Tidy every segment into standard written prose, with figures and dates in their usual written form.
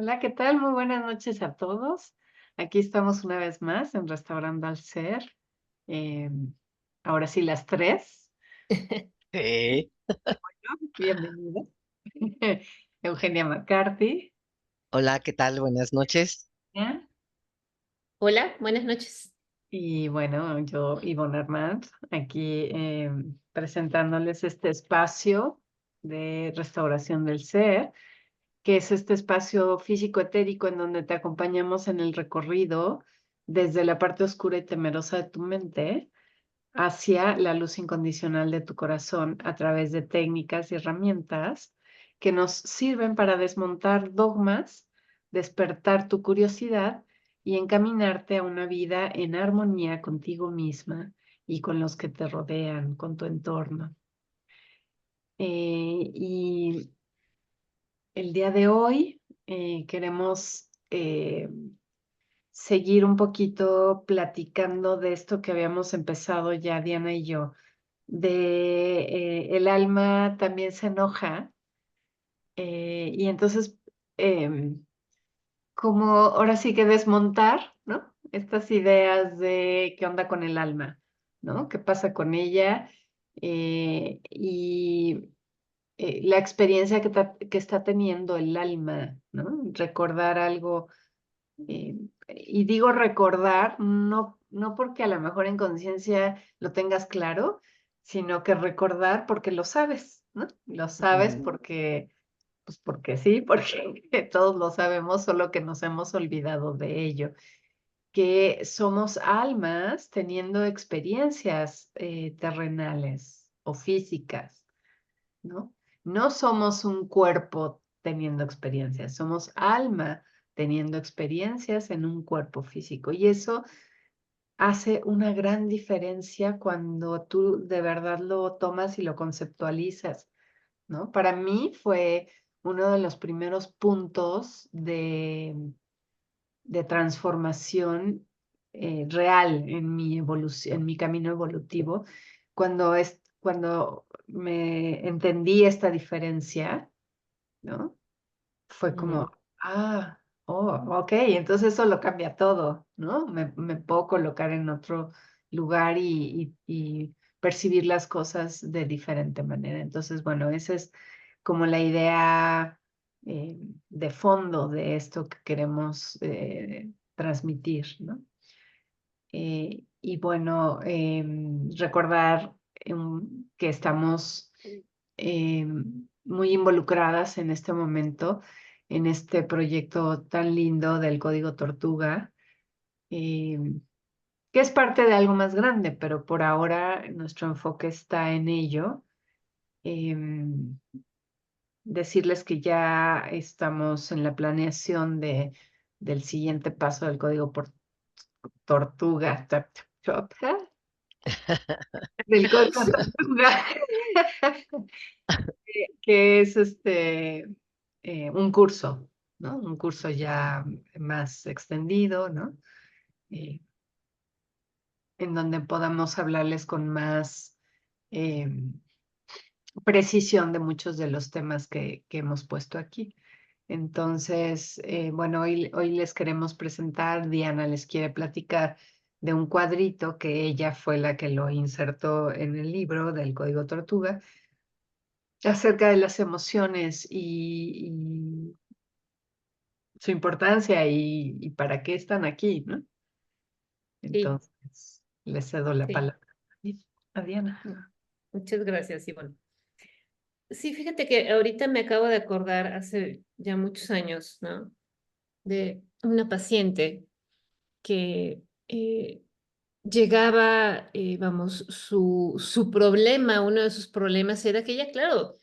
Hola, ¿qué tal? Muy buenas noches a todos. Aquí estamos una vez más en Restaurando al Ser. Em, Ahora sí, las tres. Sí. Bienvenida. Eugenia McCarthy. Hola, ¿qué tal? Buenas noches. ¿Ya? Hola, buenas noches. Y bueno, yo, Ivonne Armand, aquí presentándoles este espacio de restauración del ser, que es este espacio físico etérico en donde te acompañamos en el recorrido desde la parte oscura y temerosa de tu mente hacia la luz incondicional de tu corazón a través de técnicas y herramientas que nos sirven para desmontar dogmas, despertar tu curiosidad y encaminarte a una vida en armonía contigo misma y con los que te rodean, con tu entorno. Y el día de hoy queremos seguir un poquito platicando de esto que habíamos empezado ya Diana y yo, de el alma también se enoja y entonces como ahora sí que desmontar, ¿no? Estas ideas de qué onda con el alma, ¿no? ¿Qué pasa con ella? Y la experiencia que está teniendo el alma, ¿no? Recordar algo. Y digo recordar, no porque a lo mejor en conciencia lo tengas claro, sino que recordar porque lo sabes, ¿no? Lo sabes Ujú. porque, pues porque sí, porque todos lo sabemos, solo que nos hemos olvidado de ello, que somos almas teniendo experiencias terrenales o físicas, ¿no? No somos un cuerpo teniendo experiencias, somos alma teniendo experiencias en un cuerpo físico. Y eso hace una gran diferencia cuando tú de verdad lo tomas y lo conceptualizas, ¿no? Para mí fue uno de los primeros puntos de transformación real en mi evolución, en mi camino evolutivo, cuando me entendí esta diferencia, ¿no? Fue como, Ujú. oh, ok, entonces eso lo cambia todo, ¿no? Me puedo colocar en otro lugar y percibir las cosas de diferente manera. Entonces, bueno, esa es como la idea eh, de fondo de esto que queremos transmitir, ¿no? Y bueno, recordar que estamos muy involucradas en este momento, en este proyecto tan lindo del Código Tortuga, em, que es parte de algo más grande, pero por ahora nuestro enfoque está en ello. Em, Decirles que ya estamos en la planeación del siguiente paso del Código Tortuga. Del Código Tortuga, que es un curso, ¿no? Un curso ya más extendido, ¿no? Eh, en donde podamos hablarles con más eh, precisión de muchos de los temas que hemos puesto aquí. Entonces, bueno, hoy les queremos presentar, Diana les quiere platicar de un cuadrito que ella fue la que lo insertó en el libro del Código Tortuga acerca de las emociones y su importancia y para qué están aquí, ¿no? Sí, Entonces, le cedo la sí. palabra a Diana. Muchas gracias, Ivonne. Sí, fíjate que ahorita me acabo de acordar hace ya muchos años, ¿no? De una paciente que llegaba, vamos, su problema, uno de sus problemas era que ella, claro,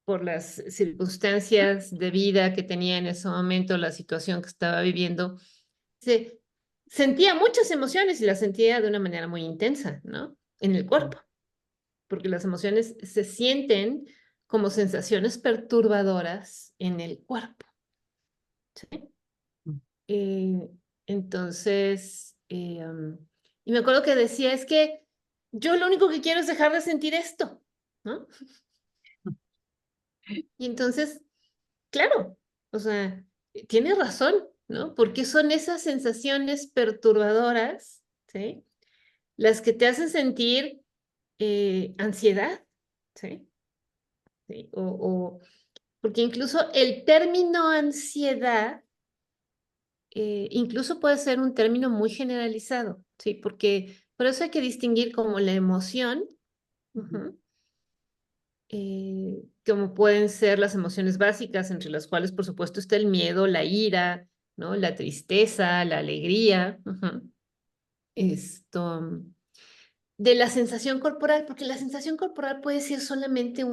por las circunstancias de vida que tenía en ese momento, la situación que estaba viviendo, se sentía muchas emociones y las sentía de una manera muy intensa, ¿no? En el cuerpo, porque las emociones se sienten como sensaciones perturbadoras en el cuerpo. ¿Sí? Eh, entonces, y me acuerdo que decía, es que yo lo único que quiero es dejar de sentir esto, ¿no? Y entonces, claro, o sea, tiene razón, ¿no? Porque son esas sensaciones perturbadoras, ¿sí? Las que te hacen sentir ansiedad, ¿sí? ¿Sí? Porque incluso el término ansiedad incluso puede ser un término muy generalizado, ¿sí? Porque por eso hay que distinguir como la emoción, ujú, como pueden ser las emociones básicas, entre las cuales, por supuesto, está el miedo, la ira, ¿no? La tristeza, la alegría, ujú. Esto, de la sensación corporal, porque la sensación corporal puede ser solamente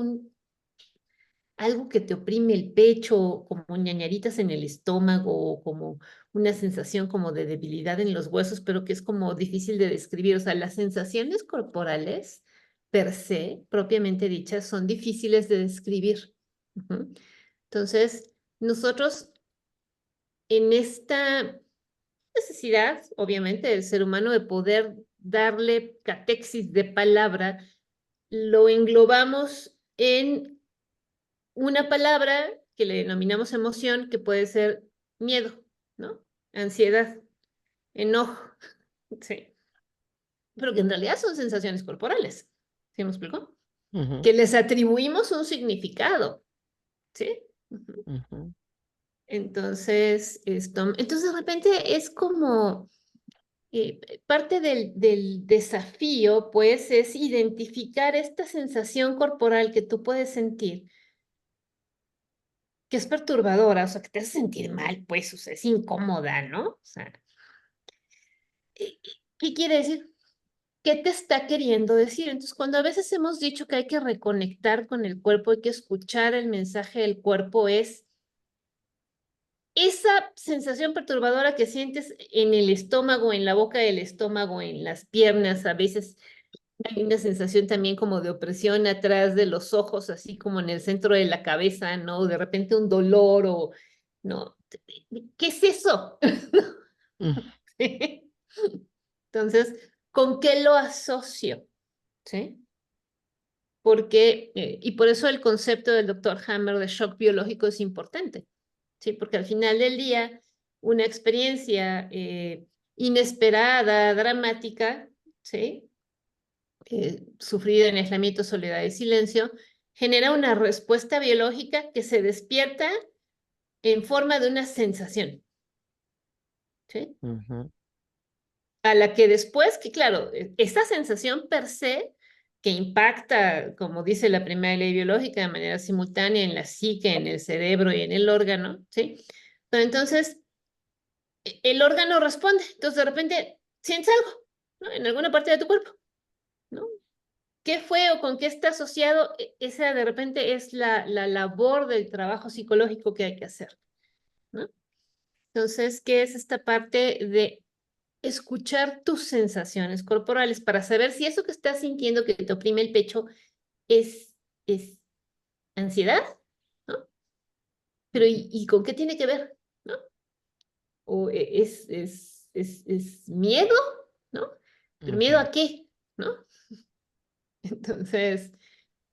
algo que te oprime el pecho, como ñañaritas en el estómago, o como una sensación como de debilidad en los huesos, pero que es como difícil de describir. O sea, las sensaciones corporales per se, propiamente dichas, son difíciles de describir. Ujú. Entonces, nosotros en esta necesidad, obviamente, del ser humano de poder darle catexis de palabra, lo englobamos en una palabra que le denominamos emoción, que puede ser miedo, ¿no? Ansiedad, enojo, sí. Pero que en realidad son sensaciones corporales, ¿sí me explico? Ujú, Que les atribuimos un significado, ¿sí? Ujú. ujú, Entonces de repente es como parte del desafío, pues, es identificar esta sensación corporal que tú puedes sentir, que es perturbadora, o sea, que te hace sentir mal, pues, o sea, es incómoda, ¿no? O sea, ¿qué quiere decir? ¿Qué te está queriendo decir? Entonces, cuando a veces hemos dicho que hay que reconectar con el cuerpo, hay que escuchar el mensaje del cuerpo, es esa sensación perturbadora que sientes en el estómago, en la boca del estómago, en las piernas, a veces hay una sensación también como de opresión atrás de los ojos, así como en el centro de la cabeza, ¿no? De repente un dolor o, ¿no? ¿Qué es eso? ujú, Entonces, ¿con qué lo asocio? ¿Sí? Porque, y por eso el concepto del doctor Hammer de shock biológico es importante, ¿sí? Porque al final del día, una experiencia inesperada, dramática, ¿sí? Sufrida en aislamiento, soledad y silencio, genera una respuesta biológica que se despierta en forma de una sensación, ¿sí? ujú, A la que después, que claro, esta sensación per se, que impacta, como dice la primera ley biológica, de manera simultánea en la psique, en el cerebro y en el órgano, ¿sí? Pero entonces, el órgano responde, entonces de repente sientes algo, ¿no? En alguna parte de tu cuerpo, ¿no? ¿Qué fue o con qué está asociado? Esa de repente es la labor del trabajo psicológico que hay que hacer, ¿no? Entonces, ¿qué es esta parte de escuchar tus sensaciones corporales para saber si eso que estás sintiendo que te oprime el pecho es ansiedad, ¿no? Pero ¿y con qué tiene que ver? ¿No? ¿O es miedo? ¿No? ¿Pero miedo ujú, a qué? ¿No? Entonces,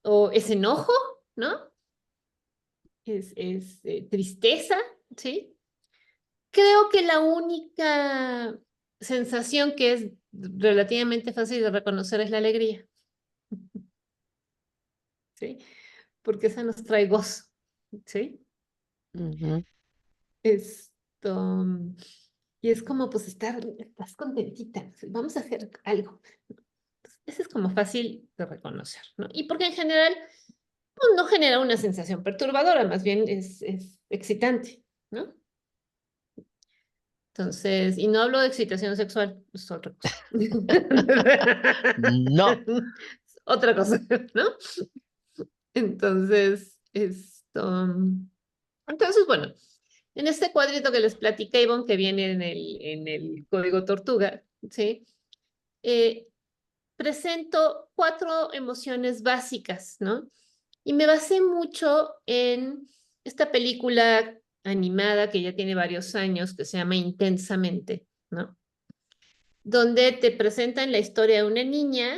¿o es enojo? ¿No? ¿Es tristeza? ¿Sí? Creo que la única sensación que es relativamente fácil de reconocer es la alegría, ¿sí? Porque esa nos trae gozo, ¿sí? ujú, Esto, y es como, pues, estás contentita, vamos a hacer algo. Eso es como fácil de reconocer, ¿no? Y porque en general pues, no genera una sensación perturbadora, más bien es excitante, ¿no? Entonces, y no hablo de excitación sexual, es otra cosa. no. Es otra cosa, ¿no? Entonces, entonces, bueno, en este cuadrito que les platiqué, Ivonne, que viene en el código Tortuga, ¿sí? Eh, presento 4 emociones básicas, ¿no? Y me basé mucho en esta película animada que ya tiene varios años, que se llama Intensamente, ¿no? Donde te presentan la historia de una niña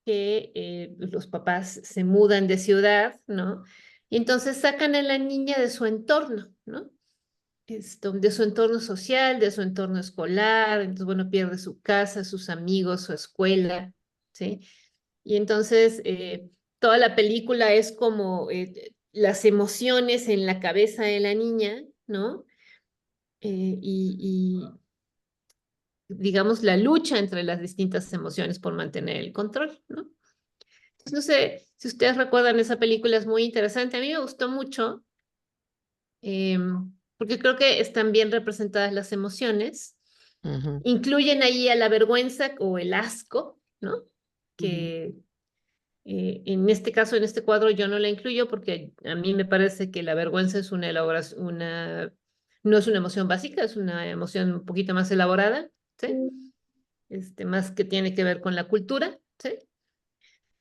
que los papás se mudan de ciudad, ¿no? Y entonces sacan a la niña de su entorno, ¿no? de su entorno social, de su entorno escolar, entonces, bueno, pierde su casa, sus amigos, su escuela, ¿sí? Y entonces toda la película es como las emociones en la cabeza de la niña, ¿no? Y, digamos, la lucha entre las distintas emociones por mantener el control, ¿no? Entonces, no sé si ustedes recuerdan esa película, es muy interesante. A mí me gustó mucho porque creo que están bien representadas las emociones. Ujú, Incluyen ahí a la vergüenza o el asco, ¿no? Ujú. Que en este caso, en este cuadro, yo no la incluyo porque a mí me parece que la vergüenza es una elaboración, no es una emoción básica, es una emoción un poquito más elaborada, ¿sí? Más que tiene que ver con la cultura, ¿sí?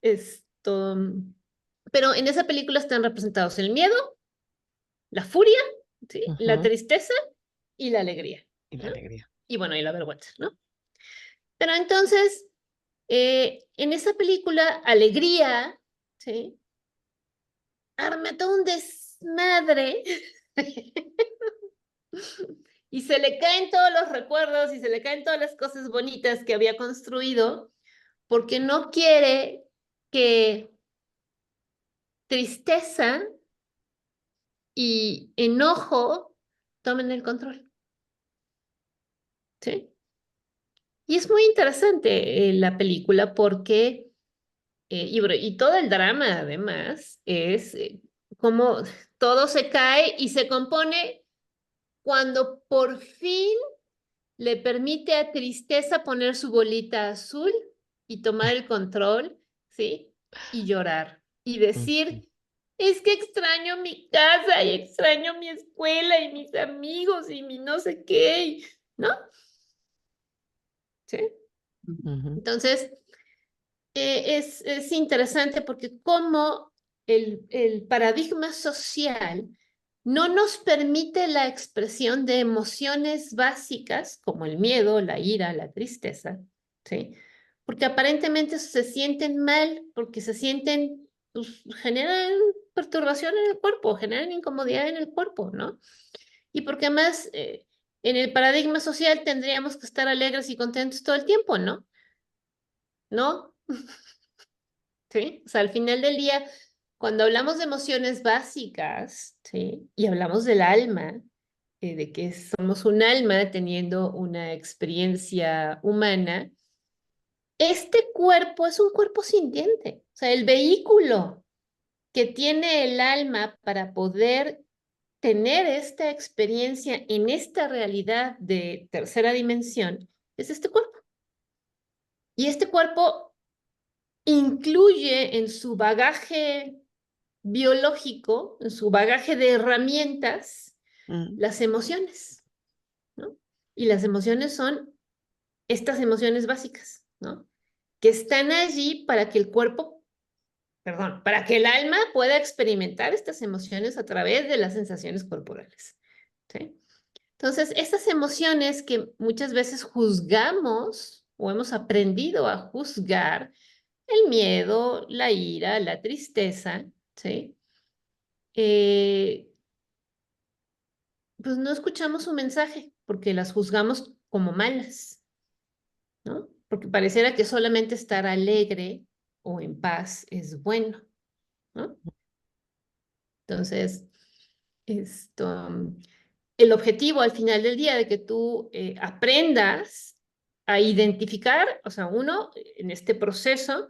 Esto, pero en esa película están representados el miedo, la furia, ¿sí? La ujú. tristeza y la alegría, Y la ¿no? alegría. Y bueno, y la vergüenza, ¿no? Pero entonces, en esa película, Alegría, ¿sí? Arma todo un desmadre y se le caen todos los recuerdos y se le caen todas las cosas bonitas que había construido porque no quiere que tristeza y enojo tomen el control, ¿sí? Y es muy interesante la película porque, y todo el drama además, es como todo se cae y se compone cuando por fin le permite a Tristeza poner su bolita azul y tomar el control, ¿sí? Y llorar y Ujú, decir, es que extraño mi casa y extraño mi escuela y mis amigos y mi no sé qué, ¿no? ¿Sí? ujú, Entonces, es interesante porque como el paradigma social no nos permite la expresión de emociones básicas como el miedo, la ira, la tristeza, ¿sí? Porque aparentemente se sienten mal, porque se sienten, pues, generan perturbación en el cuerpo, generan incomodidad en el cuerpo, ¿no? Y porque además en el paradigma social tendríamos que estar alegres y contentos todo el tiempo, ¿no? ¿No? ¿Sí? O sea, al final del día, cuando hablamos de emociones básicas, ¿sí? Y hablamos del alma, de que somos un alma teniendo una experiencia humana, este cuerpo es un cuerpo sintiente. O sea, el vehículo que tiene el alma para poder tener esta experiencia en esta realidad de tercera dimensión es este cuerpo. Y este cuerpo incluye en su bagaje biológico, en su bagaje de herramientas, mm, las emociones, ¿no? Y las emociones son estas emociones básicas, ¿no? Que están allí para que el cuerpo, perdón, para que el alma pueda experimentar estas emociones a través de las sensaciones corporales, ¿sí? Entonces, estas emociones que muchas veces juzgamos o hemos aprendido a juzgar, el miedo, la ira, la tristeza, ¿sí? Eh, pues no escuchamos su mensaje porque las juzgamos como malas, ¿no? Porque pareciera que solamente estar alegre o en paz es bueno, ¿no? Entonces, esto, el objetivo al final del día de que tú aprendas a identificar, o sea, uno, en este proceso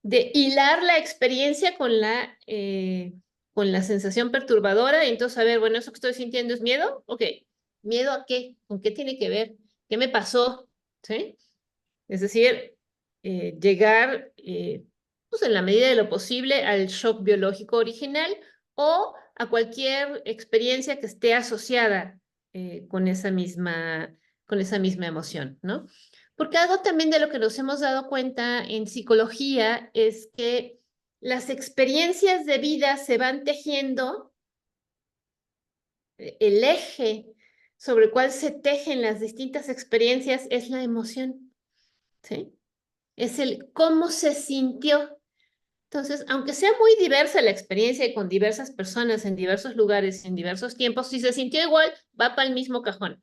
de hilar la experiencia con la sensación perturbadora y entonces, a ver, bueno, eso que estoy sintiendo es miedo, ok, ¿miedo a qué? ¿Con qué tiene que ver? ¿Qué me pasó? ¿Sí? Es decir, llegar, pues en la medida de lo posible, al shock biológico original o a cualquier experiencia que esté asociada con esa misma emoción, ¿no? Porque algo también de lo que nos hemos dado cuenta en psicología es que las experiencias de vida se van tejiendo, el eje sobre el cual se tejen las distintas experiencias es la emoción, ¿sí? Es el cómo se sintió. Entonces, aunque sea muy diversa la experiencia y con diversas personas en diversos lugares, en diversos tiempos, si se sintió igual, va para el mismo cajón.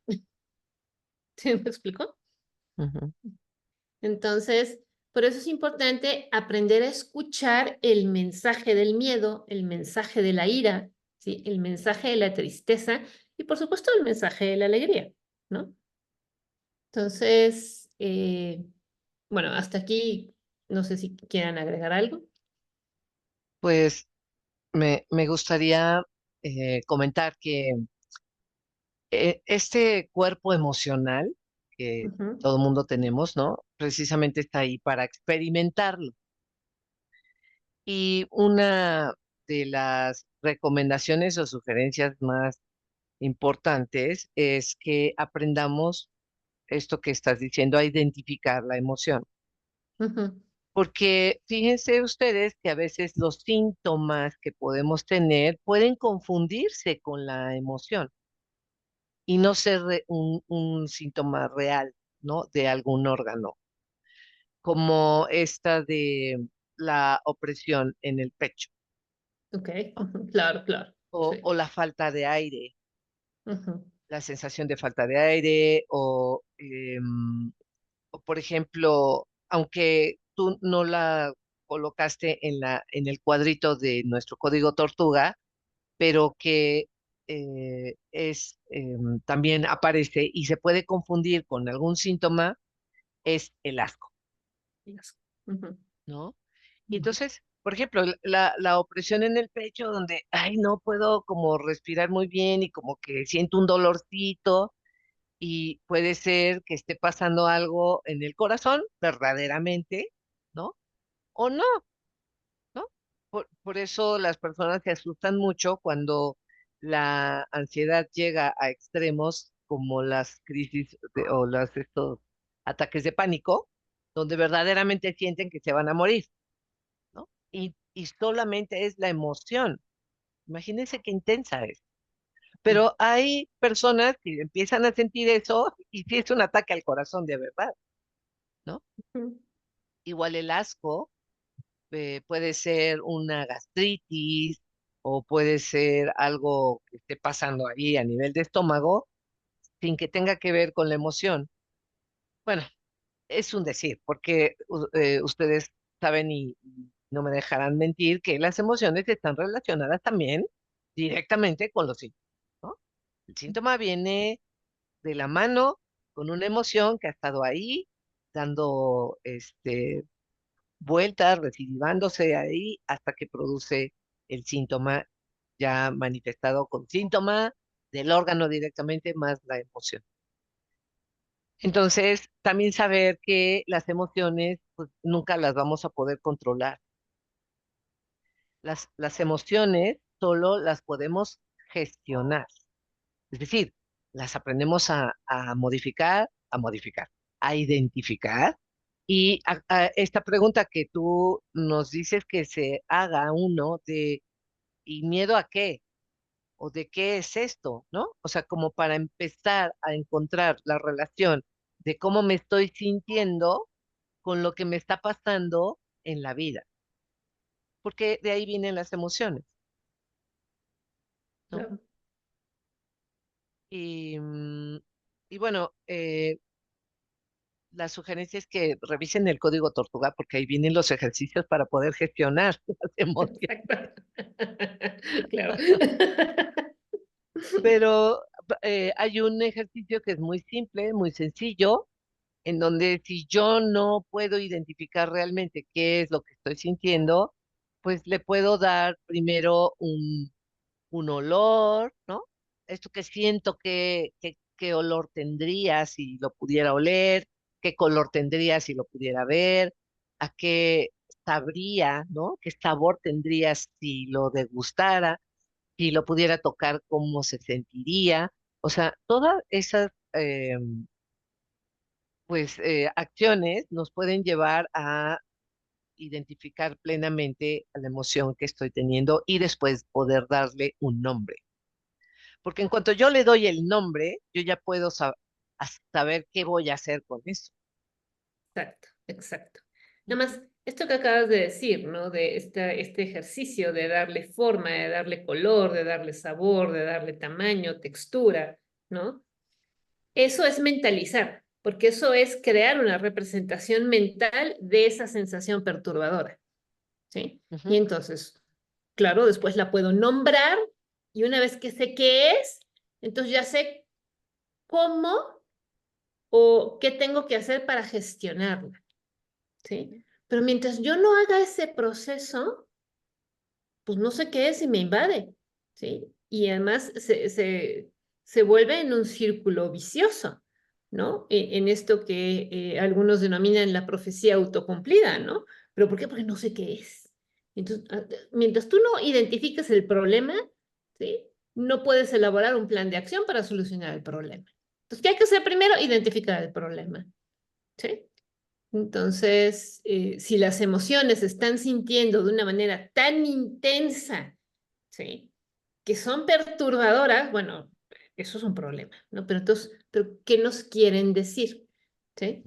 ¿Sí me explico? Ujú. Entonces, por eso es importante aprender a escuchar el mensaje del miedo, el mensaje de la ira, ¿sí? El mensaje de la tristeza y, por supuesto, el mensaje de la alegría, ¿no? Entonces, bueno, hasta aquí, no sé si quieran agregar algo. Pues me gustaría comentar que este cuerpo emocional que Ujú, todo mundo tenemos, ¿no? Precisamente está ahí para experimentarlo. Y una de las recomendaciones o sugerencias más importantes es que aprendamos esto que estás diciendo, a identificar la emoción. ujú, Porque fíjense ustedes que a veces los síntomas que podemos tener pueden confundirse con la emoción y no ser un síntoma real, ¿no? De algún órgano, como esta de la opresión en el pecho, ok, ¿no? claro, claro, O sí. la falta de aire, Ujú, la sensación de falta de aire, o por ejemplo, aunque tú no la colocaste en el cuadrito de nuestro código tortuga, pero que también aparece y se puede confundir con algún síntoma, es el asco, yes, ujú, ¿no? Y ujú, entonces, por ejemplo, la opresión en el pecho, donde, ay, no puedo como respirar muy bien y como que siento un dolorcito, y puede ser que esté pasando algo en el corazón, verdaderamente, ¿no? O no, ¿no? Por eso las personas se asustan mucho cuando la ansiedad llega a extremos como las crisis o estos ataques de pánico, donde verdaderamente sienten que se van a morir, ¿no? Y solamente es la emoción. Imagínense qué intensa es. Pero hay personas que empiezan a sentir eso y sí es un ataque al corazón de verdad, ¿no? ujú, Igual el asco puede ser una gastritis o puede ser algo que esté pasando ahí a nivel de estómago sin que tenga que ver con la emoción. Bueno, es un decir, porque ustedes saben y no me dejarán mentir que las emociones están relacionadas también directamente con los síntomas, ¿no? El síntoma viene de la mano con una emoción que ha estado ahí dando vueltas, recidivándose ahí hasta que produce el síntoma ya manifestado con síntoma del órgano directamente más la emoción. Entonces, también saber que las emociones pues, nunca las vamos a poder controlar. Las emociones solo las podemos gestionar. Es decir, las aprendemos a modificar, a identificar. Y a esta pregunta que tú nos dices que se haga uno de, ¿y miedo a qué? ¿O de qué es esto? ¿No? O sea, como para empezar a encontrar la relación de cómo me estoy sintiendo con lo que me está pasando en la vida. Porque de ahí vienen las emociones, ¿no? claro. Y, y bueno, la sugerencia es que revisen el código Tortuga porque ahí vienen los ejercicios para poder gestionar las emociones. Exacto. Claro. Pero hay un ejercicio que es muy simple, muy sencillo, en donde si yo no puedo identificar realmente qué es lo que estoy sintiendo, pues le puedo dar primero un olor, ¿no? Esto que siento qué olor tendría si lo pudiera oler, qué color tendría si lo pudiera ver, a qué sabría, ¿no? Qué sabor tendría si lo degustara, si lo pudiera tocar, cómo se sentiría. O sea, todas esas acciones nos pueden llevar a identificar plenamente la emoción que estoy teniendo y después poder darle un nombre. Porque en cuanto yo le doy el nombre, yo ya puedo saber qué voy a hacer con eso. Exacto, exacto. Nada más, esto que acabas de decir, ¿no? De este ejercicio de darle forma, de darle color, de darle sabor, de darle tamaño, textura, ¿no? Eso es mentalizar, porque eso es crear una representación mental de esa sensación perturbadora, ¿sí? Y Ujú. entonces, claro, después la puedo nombrar y una vez que sé qué es, entonces ya sé cómo o qué tengo que hacer para gestionarla, ¿sí? Pero mientras yo no haga ese proceso, pues no sé qué es y me invade, ¿sí? Y además se vuelve en un círculo vicioso, ¿no? En esto que algunos denominan la profecía autocumplida, ¿no? ¿Pero por qué? Porque no sé qué es. Entonces, mientras tú no identifiques el problema, ¿sí? No puedes elaborar un plan de acción para solucionar el problema. Entonces, ¿qué hay que hacer primero? Identificar el problema, ¿sí? Entonces, si las emociones se están sintiendo de una manera tan intensa, ¿sí? Que son perturbadoras, bueno, eso es un problema, ¿no? Pero entonces, ¿qué nos quieren decir? ¿Sí?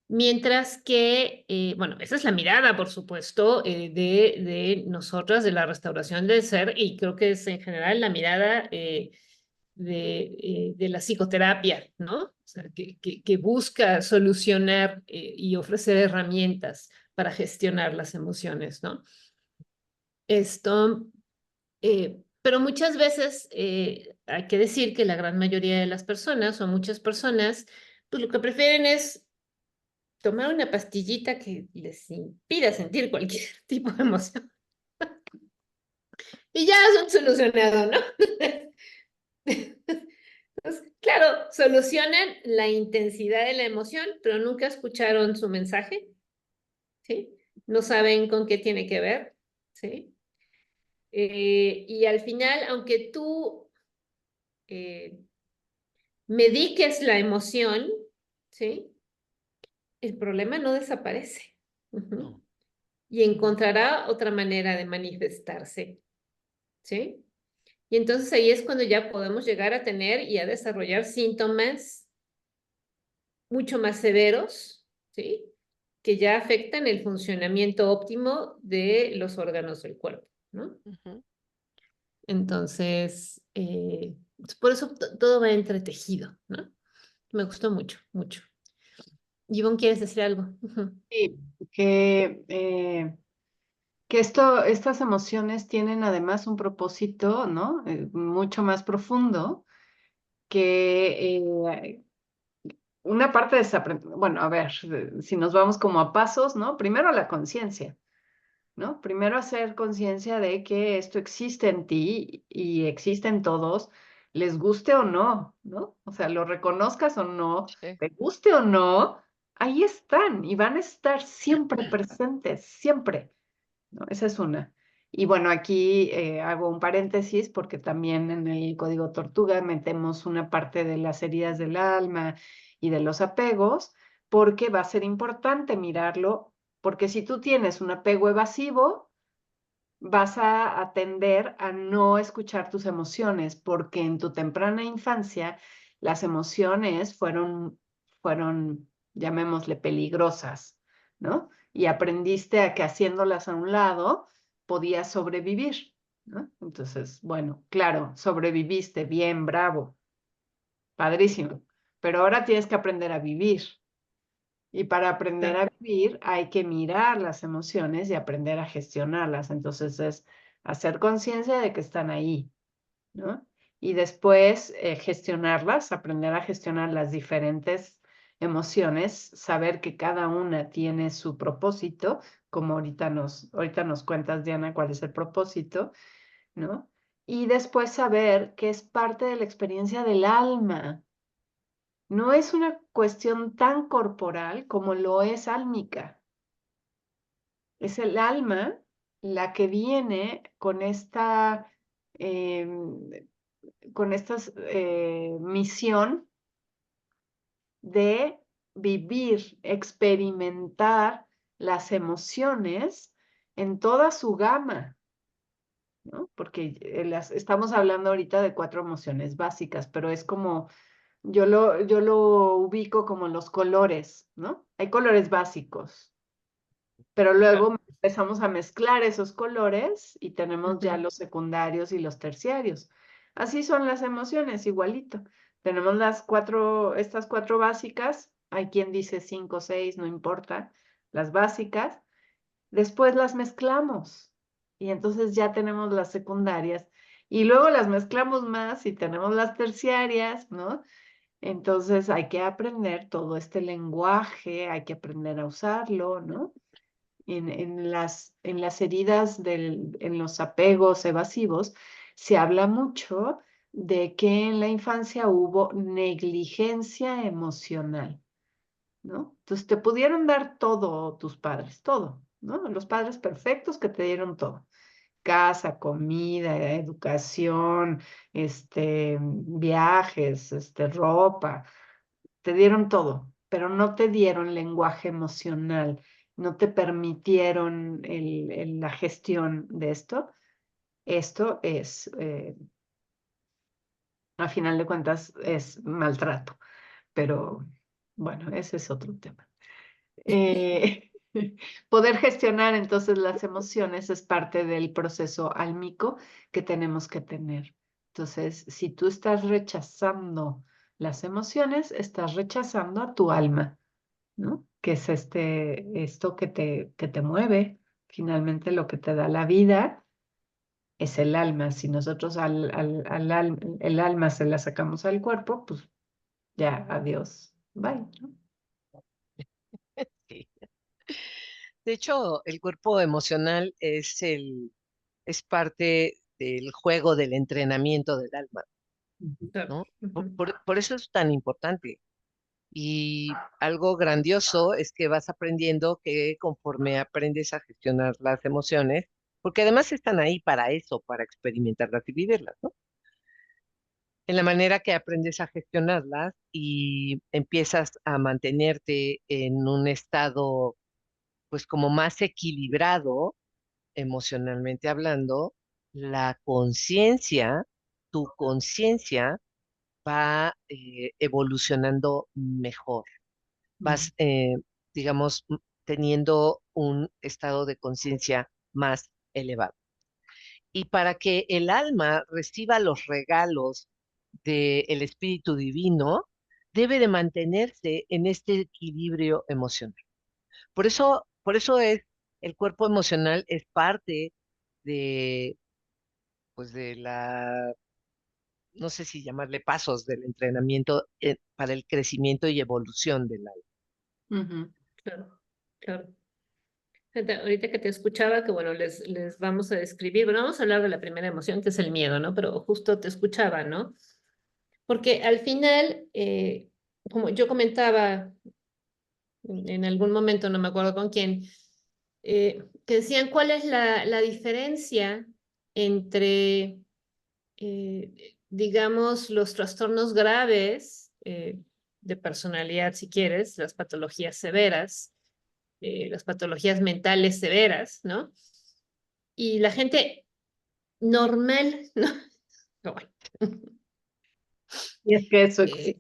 Mientras que, bueno, esa es la mirada, por supuesto, de nosotras, de la restauración del ser, y creo que es en general la mirada de la psicoterapia, ¿no? O sea, que busca solucionar y ofrecer herramientas para gestionar las emociones, ¿no? Esto, pero muchas veces hay que decir que la gran mayoría de las personas o muchas personas, pues lo que prefieren es tomar una pastillita que les impida sentir cualquier tipo de emoción y ya son solucionado, ¿no? Entonces, claro, solucionan la intensidad de la emoción, pero nunca escucharon su mensaje, ¿sí? No saben con qué tiene que ver, ¿sí? Y al final, aunque tú eh, mediques la emoción, ¿sí? El problema no desaparece. Ujú. No. Y encontrará otra manera de manifestarse, ¿sí? Y entonces ahí es cuando ya podemos llegar a tener y a desarrollar síntomas mucho más severos, ¿sí? Que ya afectan el funcionamiento óptimo de los órganos del cuerpo, ¿no? Ujú. Entonces, por eso todo va entretejido, ¿no? Me gustó mucho, mucho. Yvonne, ¿quieres decir algo? Ujú. Sí, que estas emociones tienen además un propósito, ¿no? Mucho más profundo que una parte de bueno, a ver, si nos vamos como a pasos, ¿no? Primero la conciencia, ¿no? Primero hacer conciencia de que esto existe en ti y existe en todos, les guste o no, ¿no? O sea, lo reconozcas o no, Sí. te guste o no, ahí están y van a estar siempre presentes, siempre, ¿no? Esa es una. Y bueno, aquí hago un paréntesis porque también en el código Tortuga metemos una parte de las heridas del alma y de los apegos, porque va a ser importante mirarlo, porque si tú tienes un apego evasivo, vas a tender a no escuchar tus emociones, porque en tu temprana infancia las emociones fueron, llamémosle, peligrosas, ¿no? Y aprendiste a que haciéndolas a un lado podías sobrevivir, ¿no? Entonces, bueno, claro, sobreviviste, bien, bravo, padrísimo, pero ahora tienes que aprender a vivir. Y para aprender a vivir hay que mirar las emociones y aprender a gestionarlas. Entonces es hacer conciencia de que están ahí, ¿no? Y después gestionarlas, aprender a gestionar las diferentes emociones, saber que cada una tiene su propósito, como ahorita nos cuentas, Diana, cuál es el propósito, ¿no? Y después saber que es parte de la experiencia del alma. No es una cuestión tan corporal como lo es álmica. Es el alma la que viene con esta misión de vivir, experimentar las emociones en toda su gama, ¿no? Porque estamos hablando ahorita de 4 emociones básicas, pero es como, yo lo ubico como los colores, ¿no? Hay colores básicos, pero luego empezamos a mezclar esos colores y tenemos ya Ujú. los secundarios y los terciarios. Así son las emociones, igualito. Tenemos estas cuatro básicas, hay quien dice 5 o 6, no importa, las básicas. Después las mezclamos y entonces ya tenemos las secundarias y luego las mezclamos más y tenemos las terciarias, ¿no? Entonces hay que aprender todo este lenguaje, hay que aprender a usarlo, ¿no? En las heridas, en los apegos evasivos, se habla mucho de que en la infancia hubo negligencia emocional, ¿no? Entonces te pudieron dar todo tus padres, todo, ¿no? Los padres perfectos que te dieron todo. Casa, comida, educación, viajes, ropa, te dieron todo, pero no te dieron lenguaje emocional, no te permitieron la gestión de esto. Esto es, a final de cuentas, es maltrato, pero bueno, ese es otro tema. Eh, Poder gestionar entonces las emociones es parte del proceso álmico que tenemos que tener. Entonces, si tú estás rechazando las emociones, estás rechazando a tu alma, ¿no? Que es esto que te mueve. Finalmente, lo que te da la vida es el alma. Si nosotros el alma se la sacamos al cuerpo, pues ya, adiós, bye, ¿no? Sí. De hecho, el cuerpo emocional es parte del juego del entrenamiento del alma, Ujú. Claro. ¿no? Por, Ujú. por eso es tan importante. Y algo grandioso es que vas aprendiendo que conforme aprendes a gestionar las emociones, porque además están ahí para eso, para experimentarlas y vivirlas, ¿no? En la manera que aprendes a gestionarlas y empiezas a mantenerte en un estado, pues como más equilibrado emocionalmente hablando, la conciencia, tu conciencia va evolucionando mejor. Mm, Vas, digamos, teniendo un estado de conciencia más elevado. Y para que el alma reciba los regalos del Espíritu Divino, debe de mantenerse en este equilibrio emocional. Por eso el cuerpo emocional es parte de, pues de no sé si llamarle pasos del entrenamiento para el crecimiento y evolución del alma. ujú. Claro, claro. Fíjate, ahorita que te escuchaba, que bueno, les vamos a describir, bueno, vamos a hablar de la primera emoción, que es el miedo, ¿no? Pero justo te escuchaba, ¿no? Porque al final, como yo comentaba en algún momento, no me acuerdo con quién, que decían cuál es la diferencia entre, digamos, los trastornos graves de personalidad, si quieres, las patologías severas, las patologías mentales severas, ¿no? Y la gente normal, ¿no? Pero bueno. Y es que eso Eh,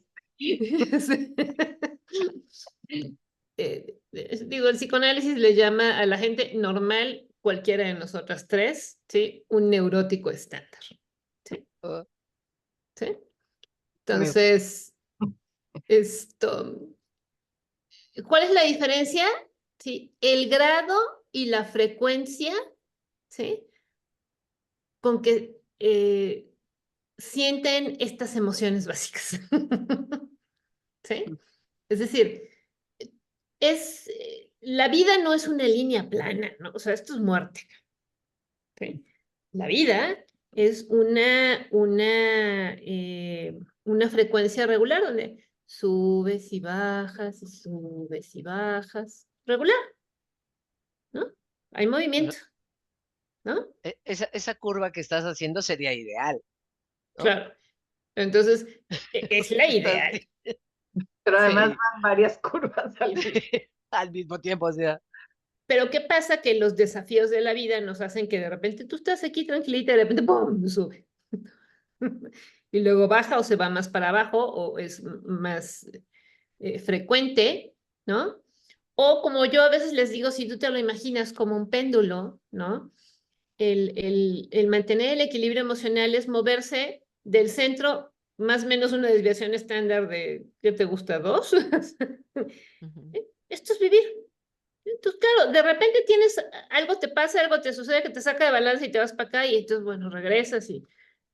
existe. digo, el psicoanálisis le llama a la gente normal, cualquiera de nosotras tres, ¿sí? Un neurótico estándar, ¿sí? Ah, ¿Sí? Me- Entonces, esto, ¿cuál es la diferencia? Sí, el grado y la frecuencia, ¿sí? Con que sienten estas emociones básicas, ¿sí? Es decir, la vida no es una línea plana, ¿no? O sea, esto es muerte, ¿sí? La vida es una frecuencia regular donde subes y bajas, regular, ¿no? Hay bueno, movimiento, ¿no? esa curva que estás haciendo sería ideal, ¿no? Claro. Entonces, es la ideal, Así, Pero además ¿sí? van varias curvas al sí, mismo. al mismo tiempo, o sea, Pero ¿qué pasa? Que los desafíos de la vida nos hacen que de repente tú estás aquí tranquilita y de repente ¡pum! Sube. Y luego baja o se va más para abajo o es más frecuente, ¿no? O como yo a veces les digo, si tú te lo imaginas como un péndulo, ¿no? El mantener el equilibrio emocional es moverse del centro, más o menos una desviación estándar de, ¿qué te gusta? 2. Ujú. Esto es vivir. Entonces, claro, de repente tienes, algo te pasa, algo te sucede que te saca de balance y te vas para acá y entonces, bueno, regresas y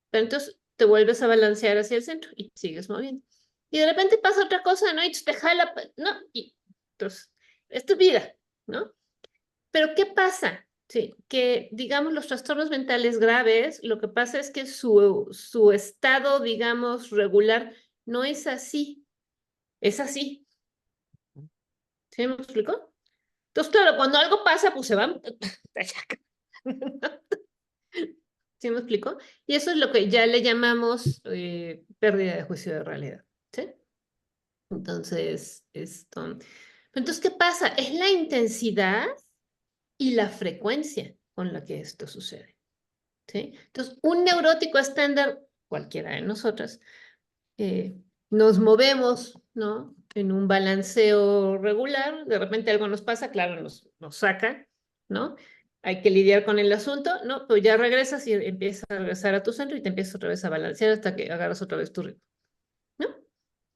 pero entonces te vuelves a balancear hacia el centro y sigues moviendo. Y de repente pasa otra cosa, ¿no? Y te jala, ¿no? Y entonces, esto es vida, ¿no? Pero ¿qué pasa? Sí, que digamos los trastornos mentales graves, lo que pasa es que su estado, digamos, regular no es así, es así. ¿Sí me explico? Entonces, claro, cuando algo pasa, pues se van. ¿Sí me explico? Y eso es lo que ya le llamamos pérdida de juicio de realidad. ¿Sí? Entonces, entonces, ¿qué pasa? Es la intensidad y la frecuencia con la que esto sucede. ¿Sí? Entonces, un neurótico estándar, cualquiera de nosotras, eh, nos movemos, ¿no? En un balanceo regular, de repente algo nos pasa, claro, nos saca, ¿no? Hay que lidiar con el asunto, ¿no? Pero ya regresas y empiezas a regresar a tu centro y te empiezas otra vez a balancear hasta que agarras otra vez tu ritmo, ¿no?